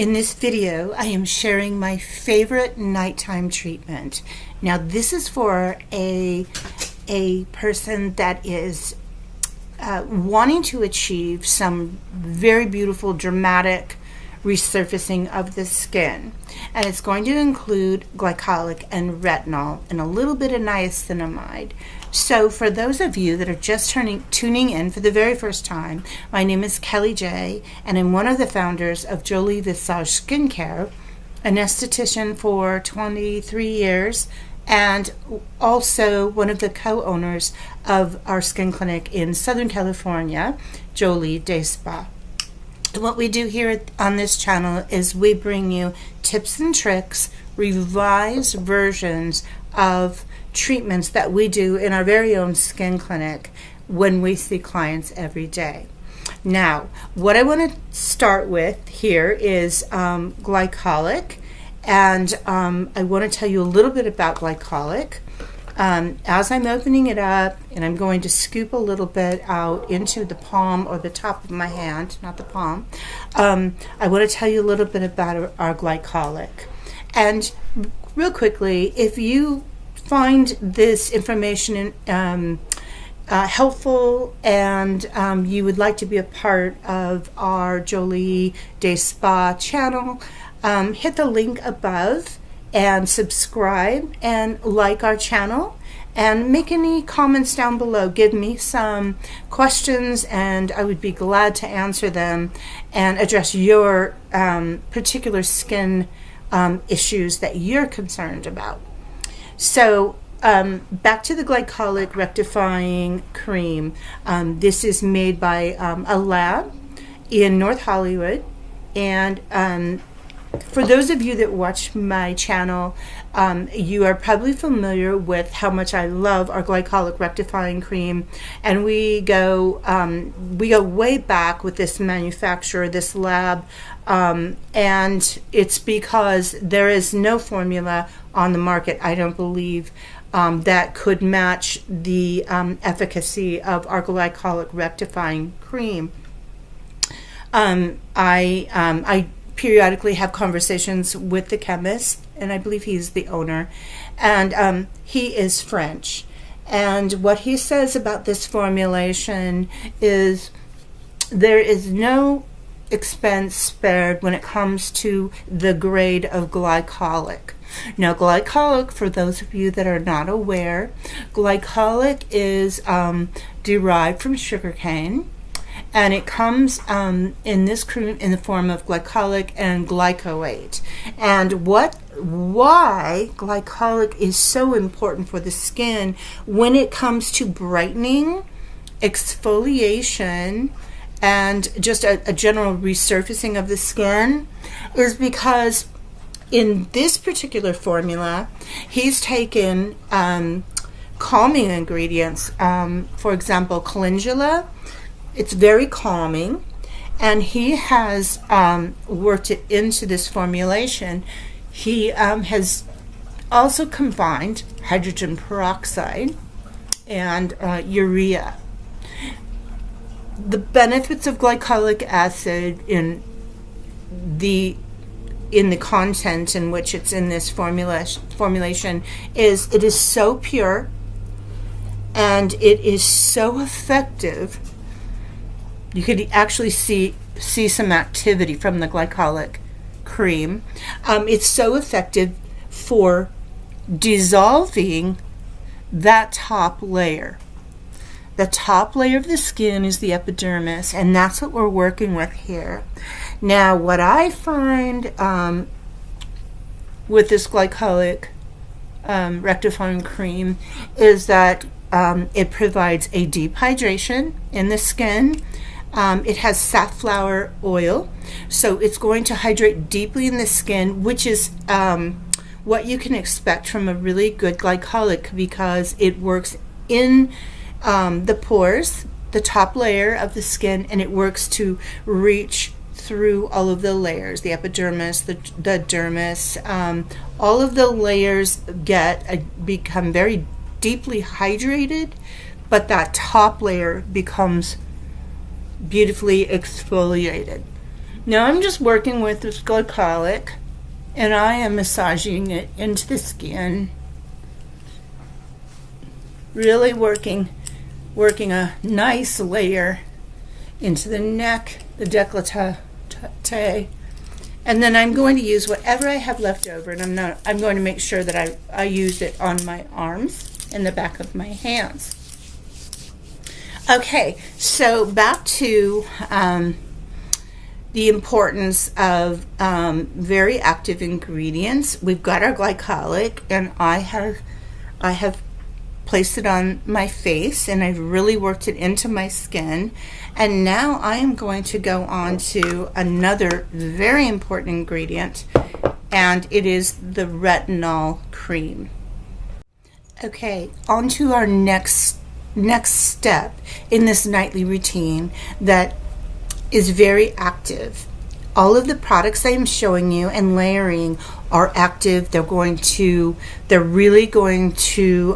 In this video, I am sharing my favorite nighttime treatment. Now, this is for a person that is wanting to achieve some very beautiful, dramatic resurfacing of the skin. And it's going to include glycolic and retinol and a little bit of niacinamide. So for those of you that are just tuning in for the very first time, my name is Kelly J, and I'm one of the founders of Jolie Visage Skincare, an esthetician for 23 years, and also one of the co-owners of our skin clinic in Southern California, Jolie Day Spa. What we do here on this channel is we bring you tips and tricks, revised versions of treatments that we do in our very own skin clinic when we see clients every day. Now, what I want to start with here is glycolic, and I want to tell you a little bit about glycolic. As I'm opening it up, and I'm going to scoop a little bit out into the palm or the top of my hand, not the palm, I want to tell you a little bit about our glycolic. And real quickly, if you find this information helpful and you would like to be a part of our Jolie Day Spa channel, hit the link above and subscribe and like our channel and make any comments down below. Give me some questions and I would be glad to answer them and address your particular skin issues that you're concerned about. So back to the glycolic rectifying cream. This is made by a lab in North Hollywood, and for those of you that watch my channel, you are probably familiar with how much I love our glycolic rectifying cream, and we go way back with this manufacturer, this lab, and it's because there is no formula on the market, I don't believe, that could match the efficacy of our glycolic rectifying cream. I periodically have conversations with the chemist, and I believe he's the owner, and he is French. And what he says about this formulation is there is no expense spared when it comes to the grade of glycolic. Now, glycolic, for those of you that are not aware, glycolic is derived from sugarcane, and it comes in this cream in the form of glycolic and glycolate. And why glycolic is so important for the skin when it comes to brightening, exfoliation, and just a general resurfacing of the skin is because in this particular formula, he's taken calming ingredients. For example, calendula. It's very calming, and he has worked it into this formulation. He has also combined hydrogen peroxide and urea. The benefits of glycolic acid in the content in which it's in this formulation is it is so pure and it is so effective. You could actually see some activity from the glycolic cream. It's so effective for dissolving that top layer. The top layer of the skin is the epidermis, and that's what we're working with here. Now, what I find with this glycolic rectifying cream is that it provides a deep hydration in the skin. It has safflower oil, so it's going to hydrate deeply in the skin, which is what you can expect from a really good glycolic, because it works in the pores, the top layer of the skin, and it works to reach through all of the layers, the epidermis, the dermis, all of the layers become very deeply hydrated, but that top layer becomes beautifully exfoliated. Now I'm just working with this glycolic, and I am massaging it into the skin. Really working a nice layer into the neck, the décolleté, and then I'm going to use whatever I have left over, and I'm going to make sure that I use it on my arms and the back of my hands. Okay, so back to the importance of very active ingredients. We've got our glycolic, and I have placed it on my face, and I've really worked it into my skin. And now I am going to go on to another very important ingredient, and it is the retinol cream. Okay, on to our next step in this nightly routine that is very active. All of the products I am showing you and layering are active. They're really going to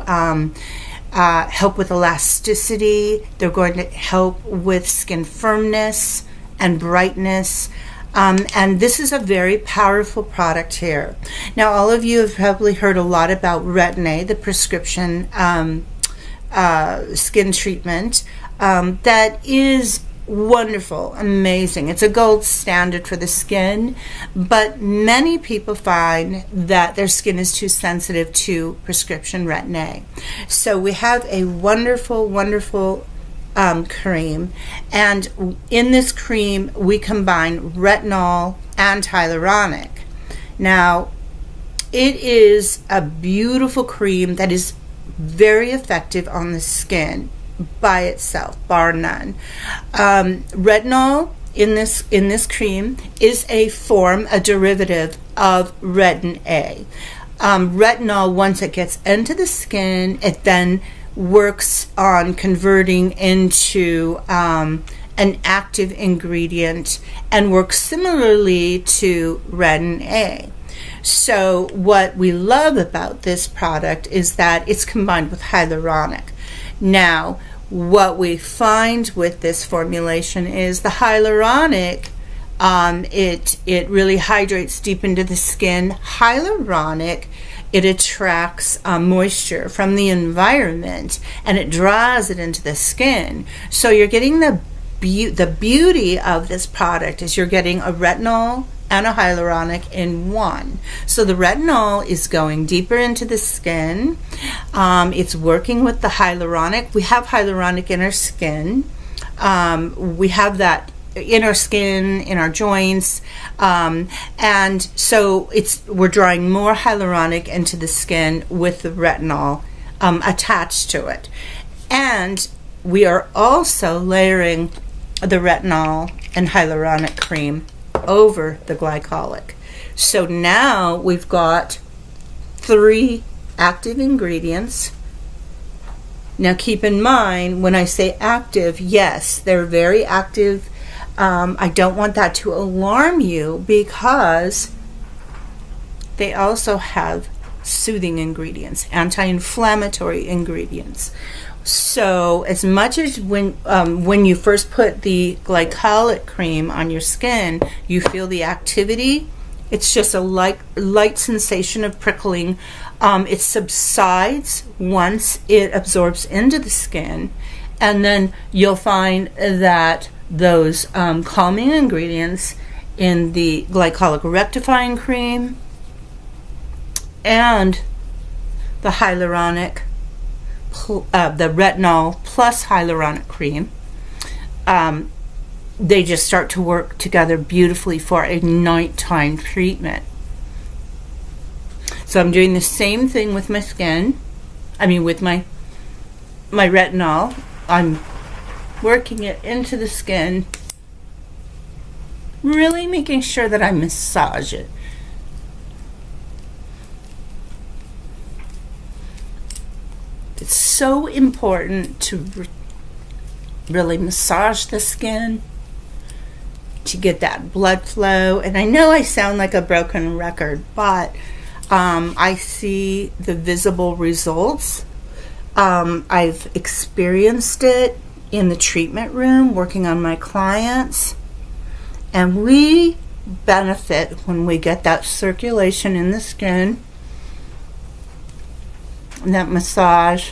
help with elasticity. They're going to help with skin firmness and brightness. And this is a very powerful product here. Now, all of you have probably heard a lot about Retin-A, the prescription skin treatment that is wonderful, amazing. It's a gold standard for the skin, but many people find that their skin is too sensitive to prescription Retin-A. So we have a wonderful, wonderful cream, and in this cream we combine retinol and hyaluronic. Now, it is a beautiful cream that is very effective on the skin by itself, bar none. Retinol in this cream is a derivative of Retin-A. Retinol, once it gets into the skin, it then works on converting into an active ingredient and works similarly to Retin-A. So what we love about this product is that it's combined with hyaluronic. Now, what we find with this formulation is the hyaluronic, it really hydrates deep into the skin. Hyaluronic, it attracts moisture from the environment, and it draws it into the skin. So you're getting the beauty of this product is you're getting a retinol and a hyaluronic in one. So the retinol is going deeper into the skin. It's working with the hyaluronic. We have hyaluronic in our skin. We have that in our skin, in our joints, and so we're drawing more hyaluronic into the skin with the retinol attached to it. And we are also layering the retinol and hyaluronic cream over the glycolic. So now we've got 3 active ingredients. Now keep in mind, when I say active, yes, they're very active. I don't want that to alarm you, because they also have soothing ingredients, anti-inflammatory ingredients. So as much as when you first put the glycolic cream on your skin, you feel the activity, it's just a light sensation of prickling. It subsides once it absorbs into the skin, and then you'll find that those calming ingredients in the glycolic rectifying cream and the hyaluronic, the retinol plus hyaluronic cream, they just start to work together beautifully for a nighttime treatment. So I'm doing the same thing with my skin. With my retinol. I'm working it into the skin, really making sure that I massage it. It's so important to really massage the skin to get that blood flow. And I know I sound like a broken record, but I see the visible results. I've experienced it in the treatment room working on my clients, And we benefit when we get that circulation in the skin and that massage,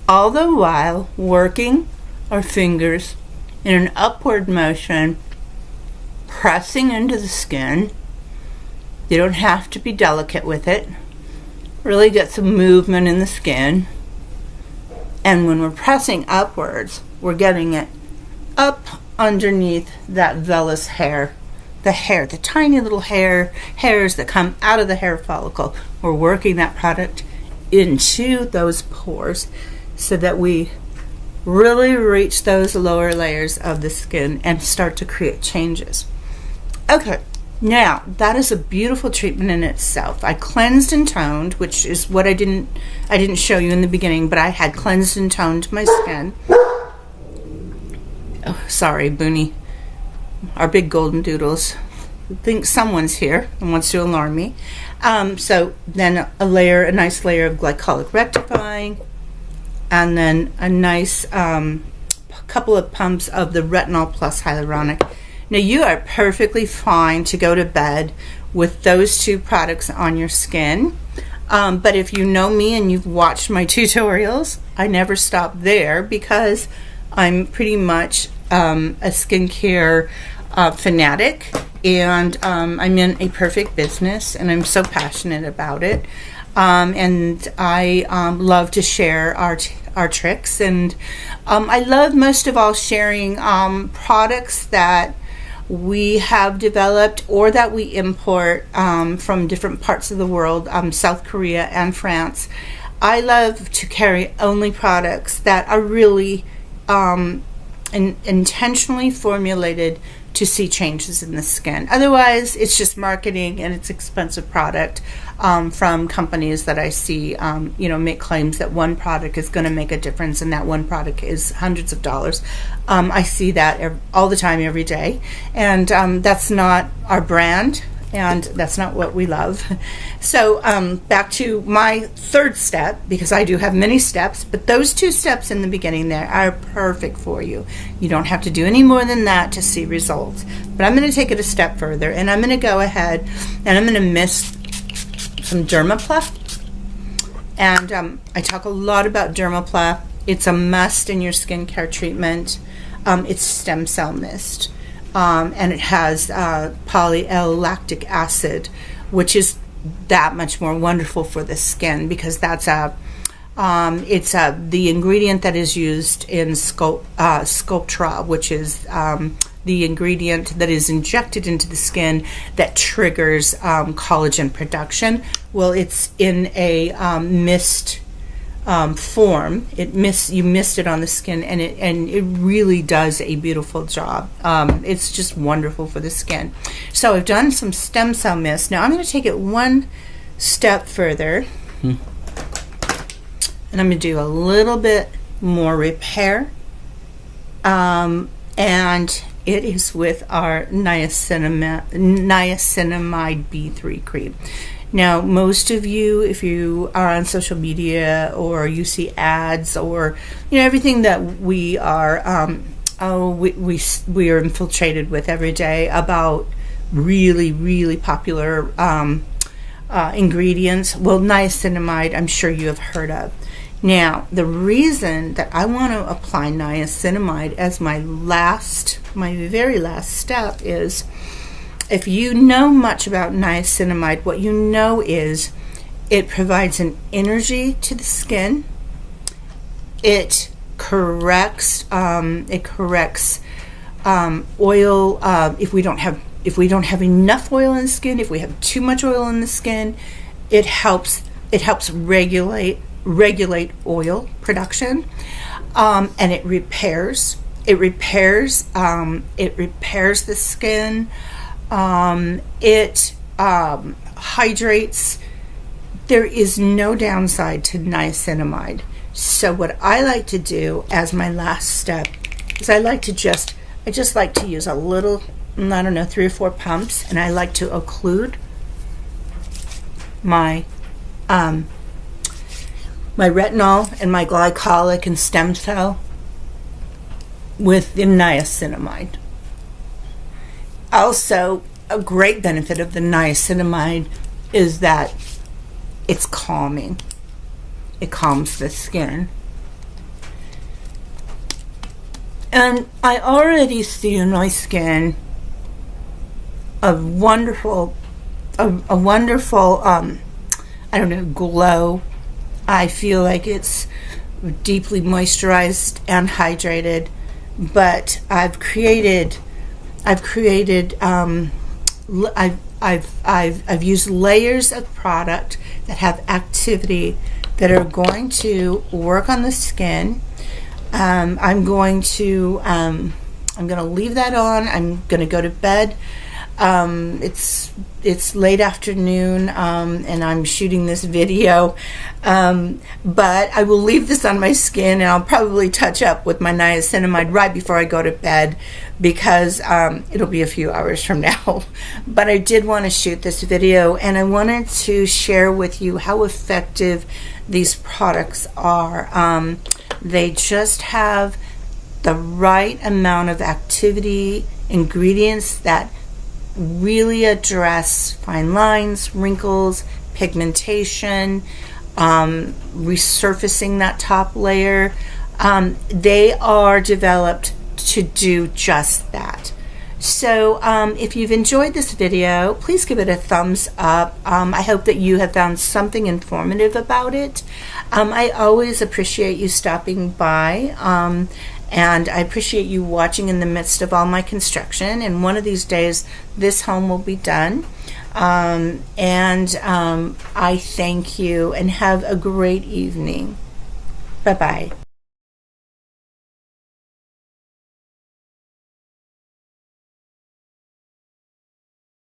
all the while working our fingers in an upward motion, pressing into the skin. You don't have to be delicate with it. Really get some movement in the skin. And when we're pressing upwards, we're getting it up underneath that vellus hair, the tiny little hairs that come out of the hair follicle. We're working that product into those pores so that we really reach those lower layers of the skin and start to create changes. Okay, now that is a beautiful treatment in itself. I cleansed and toned, which is what I didn't show you in the beginning, but I had cleansed and toned my skin. Oh, sorry, Booney. Our big golden doodles think someone's here and wants to alarm me. So then a nice layer of glycolic rectifying, and then a nice couple of pumps of the retinol plus hyaluronic. Now you are perfectly fine to go to bed with those two products on your skin. But if you know me and you've watched my tutorials, I never stop there because I'm pretty much a skincare fanatic, and I'm in a perfect business, and I'm so passionate about it. And I love to share our tricks, and I love most of all sharing products that we have developed or that we import from different parts of the world, South Korea and France. I love to carry only products that are really intentionally formulated to see changes in the skin. Otherwise, it's just marketing and it's expensive product from companies that I see, make claims that one product is going to make a difference, and that one product is hundreds of dollars. I see that all the time, every day, and that's not our brand, and that's not what we love. So back to my third step, because I do have many steps, but those two steps in the beginning there are perfect for you. You don't have to do any more than that to see results. But I'm going to take it a step further, and I'm going to go ahead and I'm going to mist some Dermapla. And I talk a lot about Dermapla. It's a must in your skincare treatment. It's stem cell mist. And it has poly-L-lactic acid, which is that much more wonderful for the skin, because that's the ingredient that is used in Sculptra, which is the ingredient that is injected into the skin that triggers collagen production. Well, it's in a mist form. You mist it on the skin, and it really does a beautiful job. It's just wonderful for the skin. So I've done some stem cell mist. Now I'm going to take it one step further, and I'm going to do a little bit more repair, and it is with our niacinamide B3 cream. Now, most of you, if you are on social media or you see ads or everything that we are we are infiltrated with every day about really, really popular ingredients. Well, niacinamide, I'm sure you have heard of. Now, the reason that I want to apply niacinamide as my very last step is, if you know much about niacinamide, what you know is it provides an energy to the skin. It corrects oil. If we don't have enough oil in the skin, if we have too much oil in the skin, it helps regulate oil production, and it repairs the skin. It hydrates. There is no downside to niacinamide. So what I like to do as my last step is I just like to use a little, 3 or 4 pumps, and I like to occlude my my retinol and my glycolic and stem cell with the niacinamide. Also, a great benefit of the niacinamide is that it's calming. It calms the skin. And I already see in my skin a wonderful, I don't know, glow. I feel like it's deeply moisturized and hydrated, but I've used layers of product that have activity that are going to work on the skin. I'm going to leave that on. I'm going to go to bed. It's late afternoon, and I'm shooting this video, but I will leave this on my skin, and I'll probably touch up with my niacinamide right before I go to bed, because it'll be a few hours from now. But I did want to shoot this video, and I wanted to share with you how effective these products are. They just have the right amount of activity, ingredients that really address fine lines, wrinkles, pigmentation, resurfacing that top layer. They are developed to do just that. So if you've enjoyed this video, please give it a thumbs up. I hope that you have found something informative about it. I always appreciate you stopping by, and I appreciate you watching in the midst of all my construction. And one of these days, this home will be done. I thank you, and have a great evening. Bye-bye.